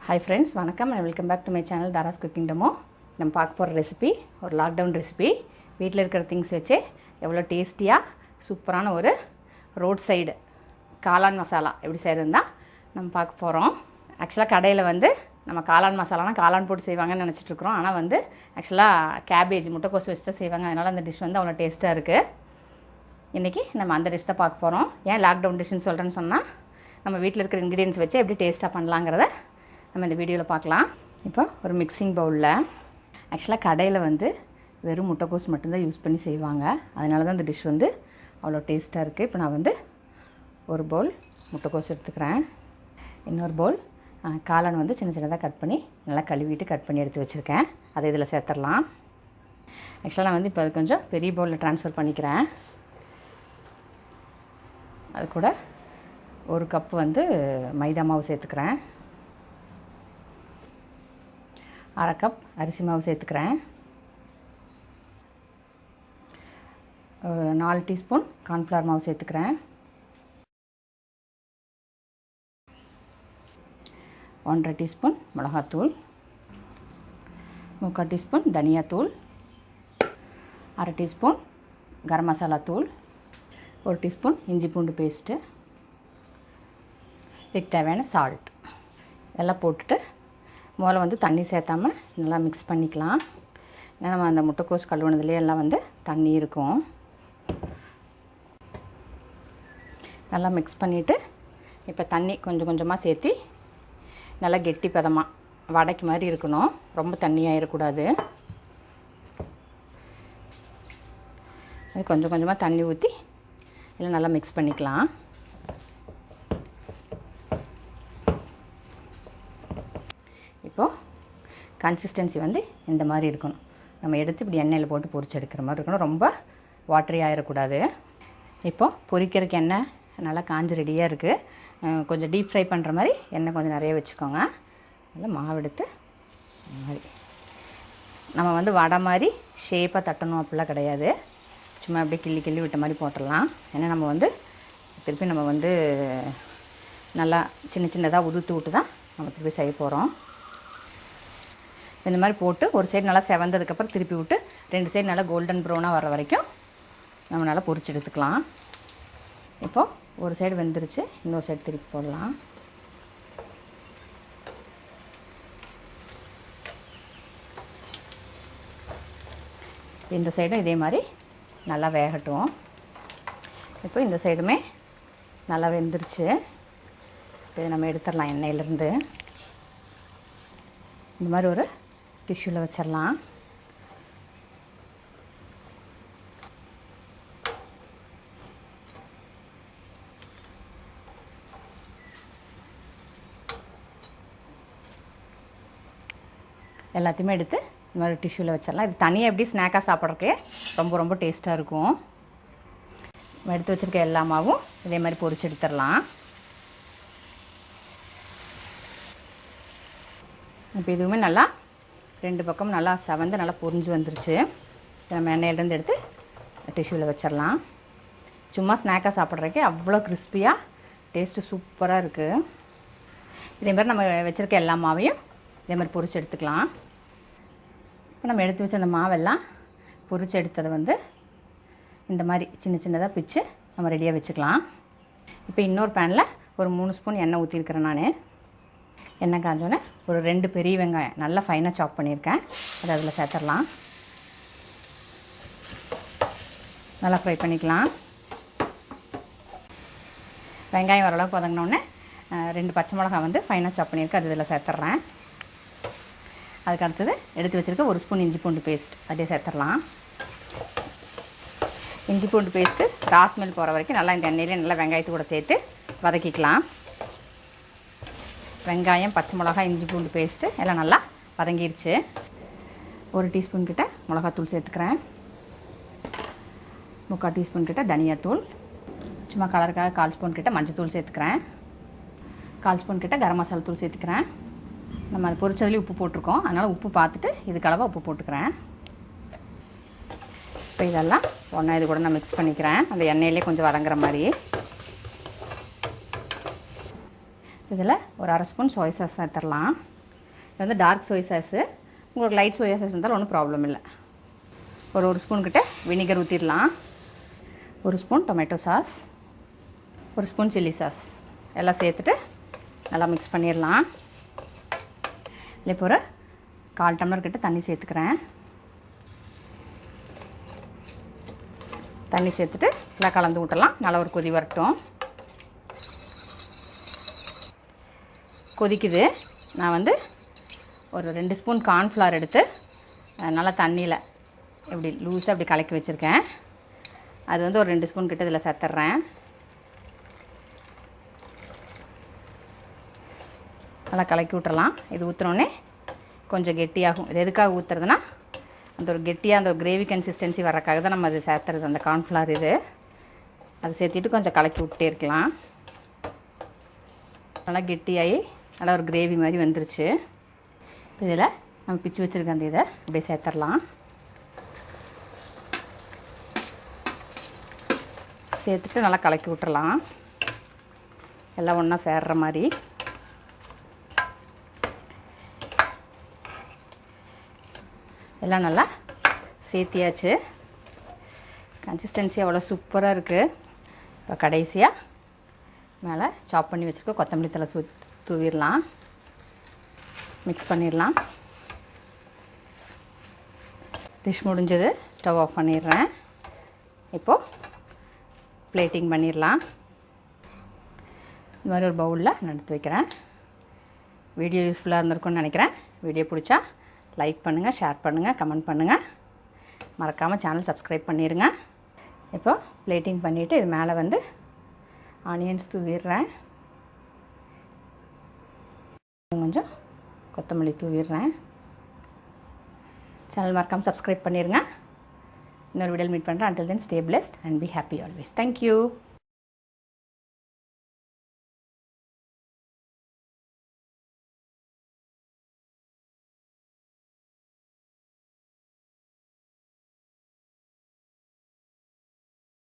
Hi friends, வணக்கம் and welcome back to my channel Dara's Cooking Demo. நம்ம பார்க்க போகிற ரெசிபி ஒரு லாக்டவுன் ரெசிபி. வீட்டில் இருக்கிற திங்ஸ் வச்சு எவ்வளோ டேஸ்டியாக சூப்பரான ஒரு ரோட் சைடு காளான் மசாலா எப்படி செய்கிறதுன்னு தான் நம்ம பார்க்க போகிறோம். ஆக்சுவலாக கடையில் நம்ம காளான் மசாலானா காளான் போட்டு செய்வாங்கன்னு நினச்சிட்ருக்குறோம். ஆனால் ஆக்சுவலாக கேபேஜ் முட்டைக்கோஸ் வச்சு தான் செய்வாங்க. அதனால் அந்த டிஷ் அவ்வளோ டேஸ்ட்டாக இருக்குது. இன்றைக்கி நம்ம அந்த டிஷ் தான் பார்க்க போகிறோம். ஏன் லாக்டவுன் டிஷ்ஷுன்னு சொல்கிறேன்னு சொன்னால் நம்ம வீட்டில் இருக்கிற இன்க்ரீடியன்ஸ் வச்சு எப்படி டேஸ்ட்டாக பண்ணலாங்கிறத நம்ம இந்த வீடியோவில் பார்க்கலாம். இப்போ ஒரு மிக்சிங் பவுலில் ஆக்சுவலாக கடையில் வெறும் முட்டைக்கோஸ் மட்டும்தான் யூஸ் பண்ணி செய்வாங்க. அதனால தான் இந்த டிஷ் அவ்வளோ டேஸ்ட்டாக இருக்குது. இப்போ நான் ஒரு பவுல் முட்டைக்கோஸ் எடுத்துக்கிறேன். இன்னொரு பவுல் காளான் சின்ன சின்னதாக கட் பண்ணி நல்லா கழுவிட்டு கட் பண்ணி எடுத்து வச்சுருக்கேன். அதை இதில் சேர்த்துடலாம். ஆக்சுவலாக நான் இப்போ அது கொஞ்சம் பெரிய பவுலில் ட்ரான்ஸ்ஃபர் பண்ணிக்கிறேன். அது கூட ஒரு கப்பு மைதா மாவு சேர்த்துக்கிறேன். அரை கப் அரிசி மாவு சேர்த்துக்கிறேன். ஒரு 4 டீஸ்பூன் கார்ன்ஃப்ளவர் மாவு சேர்த்துக்கிறேன். 1.5 டீஸ்பூன் மிளகாத்தூள், 3/4 டீஸ்பூன் தனியாத்தூள், அரை டீஸ்பூன் கரம் மசாலா தூள், 1 டீஸ்பூன் இஞ்சி பூண்டு பேஸ்ட்டு, இதுக்கு தேவையான சால்ட் எல்லாம் போட்டுட்டு முதல்ல தண்ணி சேர்த்தாமல் நல்லா மிக்ஸ் பண்ணிக்கலாம். ஏன்னா நம்ம அந்த முட்டைக்கோஸ் கழுவுனதுலேயே எல்லாம் தண்ணி இருக்கும். நல்லா மிக்ஸ் பண்ணிவிட்டு இப்போ தண்ணி கொஞ்சம் கொஞ்சமாக சேர்த்தி நல்லா கெட்டி பதமாக வடைக்கு மாதிரி இருக்கணும். ரொம்ப தண்ணியாகிடக்கூடாது. கொஞ்சம் கொஞ்சமாக தண்ணி ஊற்றி இல்லை நல்லா மிக்ஸ் பண்ணிக்கலாம். இப்போது கன்சிஸ்டன்சி இந்த மாதிரி இருக்கணும். நம்ம எடுத்து இப்படி எண்ணெயில் போட்டு பொரிச்சு எடுக்கிற மாதிரி இருக்கணும். ரொம்ப வாட்டரி ஆகிடக்கூடாது. இப்போது பொரிக்கிறதுக்கு எண்ணெய் நல்லா காஞ்சி ரெடியாக இருக்குது. கொஞ்சம் டீப் ஃப்ரை பண்ணுற மாதிரி எண்ணெய் கொஞ்சம் நிறைய வச்சுக்கோங்க. நல்லா மாவு எடுத்து இந்த மாதிரி நம்ம வடை மாதிரி ஷேப்பாக தட்டணும் அப்படிலாம் கிடையாது. சும்மா அப்படியே கிள்ளி கிள்ளி விட்ட மாதிரி போட்டுடலாம். ஏன்னா நம்ம திருப்பி நம்ம நல்லா சின்ன சின்னதாக உதுத்து விட்டு தான் நம்ம திருப்பி செய்ய போகிறோம். இந்த மாதிரி போட்டு ஒரு சைடு நல்லா செவந்ததுக்கப்புறம் திருப்பி விட்டு 2 சைடு நல்லா கோல்டன் ப்ரௌனாக வர வரைக்கும் நம்ம நல்லா பொரிச்சு எடுத்துக்கலாம். இப்போது ஒரு சைடு வெந்துருச்சு, இன்னொரு சைடு திருப்பி போடலாம். இந்த சைடும் இதே மாதிரி நல்லா வேகட்டும். இப்போ இந்த சைடுமே நல்லா வெந்துருச்சு. இதை நம்ம எடுத்துடலாம் எண்ணெயிலேருந்து. இந்த மாதிரி ஒரு டிஷ்யூவில் வச்சிடலாம். எல்லாத்தையுமே எடுத்து இந்த மாதிரி டிஷ்யூவில் வச்சிடலாம். இது தனியாக எப்படி ஸ்நாக்காக சாப்பிட்றதுக்கே ரொம்ப ரொம்ப டேஸ்ட்டாக இருக்கும். நம்ம எடுத்து வச்சுருக்க எல்லா மாவும் இதே மாதிரி பொரிச்சு எடுத்துடலாம். இப்போ இதுவுமே நல்லா 2 பக்கம் நல்லா செவந்து நல்லா பொரிஞ்சு வந்துருச்சு. நம்ம எண்ணெயிலேருந்து எடுத்து டிஷ்யூவில் வச்சிடலாம். சும்மா ஸ்நாக்காக சாப்பிட்றதுக்கே அவ்வளோ கிறிஸ்பியாக டேஸ்ட்டு சூப்பராக இருக்குது. இதே மாதிரி நம்ம வச்சுருக்க எல்லா மாவையும் இதே மாதிரி பொரிச்சு எடுத்துக்கலாம். இப்போ நம்ம எடுத்து வச்ச அந்த மாவெல்லாம் பொரிச்சு எடுத்ததை இந்த மாதிரி சின்ன சின்னதாக பிச்சு நம்ம ரெடியாக வச்சுக்கலாம். இப்போ இன்னொரு பேனில் ஒரு 3 ஸ்பூன் எண்ணெய் ஊற்றிருக்கிறேன். நான் எண்ணெய் காஞ்சோன்னே ஒரு 2 பெரிய வெங்காயம் நல்லா ஃபைனாக சாப் பண்ணியிருக்கேன். அதை அதில் சேர்த்துடலாம். நல்லா ஃப்ரை பண்ணிக்கலாம். வெங்காயம் ஓரளவுக்கு வதங்கினோடனே 2 பச்சை மிளகாய் ஃபைனாக சாப் பண்ணியிருக்கேன். அது இதில் சேர்த்துட்றேன். அதுக்கு அடுத்தது எடுத்து வச்சுருக்க 1 ஸ்பூன் இஞ்சி பூண்டு பேஸ்ட் அதே சேர்த்துடலாம். இஞ்சி பூண்டு பேஸ்ட்டு ரா ஸ்மெல் போகிற வரைக்கும் நல்லா இந்த எண்ணெயிலே நல்லா வெங்காயத்து கூட சேர்த்து வதக்கிக்கலாம். வெங்காயம், பச்சை மிளகாய், இஞ்சி பூண்டு பேஸ்ட்டு எல்லாம் நல்லா வதங்கிருச்சு. 1 டீஸ்பூன் கிட்ட மிளகாத்தூள் சேர்த்துக்கிறேன். 3/4 டீஸ்பூன் கிட்ட தனியாத்தூள், சும்மா கலருக்காக 1/4 ஸ்பூன் கிட்ட மஞ்சத்தூள் சேர்த்துக்கிறேன். 1/4 ஸ்பூன் கிட்ட கரம் மசாலா தூள் சேர்த்துக்கிறேன். நம்ம அது பொரிச்சதுலேயும் உப்பு போட்டிருக்கோம். அதனால் உப்பு பார்த்துட்டு இதுக்கு அளவாக உப்பு போட்டுக்கிறேன். இப்போ இதெல்லாம் ஒன்றா இது கூட நான் மிக்ஸ் பண்ணிக்கிறேன். அந்த எண்ணெயிலே கொஞ்சம் வதங்குற மாதிரி. இதில் ஒரு 1/2 ஸ்பூன் சோயா சாஸ் சேர்த்துடலாம். இது வந்து டார்க் சோயா சாஸு. உங்களுக்கு லைட் சோயா சாஸ் இருந்தாலும் ஒன்றும் ப்ராப்ளம் இல்லை. ஒரு ஸ்பூன் கிட்ட வினிகர் ஊற்றிடலாம். 1 spoon tomato sauce, 1 spoon chilli sauce எல்லாம் சேர்த்துட்டு நல்லா மிக்ஸ் பண்ணிடலாம். இல்லை இப்போ ஒரு 1/4 டம்ளர் கிட்ட தண்ணி சேர்த்துக்கிறேன். தண்ணி சேர்த்துட்டு நல்லா கலந்து விட்டுடலாம். நல்லா ஒரு கொதி வரட்டும். கொதிக்குது. நான் வந்து ஒரு 2 ஸ்பூன் கார்ன்ஃப்ளவர் எடுத்து நல்லா தண்ணியில் இப்படி லூஸாக அப்படி கலக்கி வச்சுருக்கேன். அது வந்து ஒரு 2 ஸ்பூன் கிட்ட இதில் சேர்த்துட்றேன். நல்லா கலக்கி விட்டுறலாம். இது ஊற்றினோடனே கொஞ்சம் கெட்டியாகும். இது எதுக்காக ஊற்றுறதுனா அந்த ஒரு கெட்டியாக அந்த ஒரு கிரேவி கன்சிஸ்டன்சி வரக்காக தான் நம்ம அது சேர்த்துறது. அந்த கார்ன்ஃப்ளவர் இது அது சேர்த்திட்டு கொஞ்சம் கலக்கி விட்டே இருக்கலாம். நல்லா கெட்டியாகி நல்லா ஒரு கிரேவி மாதிரி வந்துருச்சு. இதில் நம்ம பிச்சு வச்சுருக்க அந்த இதை அப்படியே சேர்த்துடலாம். சேர்த்துட்டு நல்லா கலக்கி விட்டுறலாம். எல்லாம் ஒன்றா சேர்ற மாதிரி. எல்லாம் நல்லா சேர்த்தியாச்சு. கன்சிஸ்டன்சி அவ்வளோ சூப்பராக இருக்குது. இப்போ கடைசியாக மேலே சாப் பண்ணி வச்சுருக்க கொத்தமல்லி தழை தூவிடலாம். மிக்ஸ் பண்ணிடலாம். டிஷ் முடிஞ்சது. ஸ்டவ் ஆஃப் பண்ணிடுறேன். இப்போது பிளேட்டிங் பண்ணிடலாம். இந்த மாதிரி ஒரு பவுலில் நான் எடுத்து வைக்கிறேன். வீடியோ யூஸ்ஃபுல்லாக இருந்திருக்கும்னு நினைக்கிறேன். வீடியோ பிடிச்சா லைக் பண்ணுங்கள், ஷேர் பண்ணுங்கள், கமெண்ட் பண்ணுங்கள். மறக்காமல் சேனல் சப்ஸ்கிரைப் பண்ணிடுங்க. இப்போ பிளேட்டிங் பண்ணிவிட்டு இது மேலே வந்து ஆனியன்ஸ் தூவிடுறேன். கொஞ்சம் கொத்தமல்லி தூவிடுறேன். சேனல் மறக்காமல் சப்ஸ்கிரைப் பண்ணிடுங்க. இன்னொரு வீடியோவில் மீட் பண்ணுறேன். until then stay blessed and be happy always. Thank you.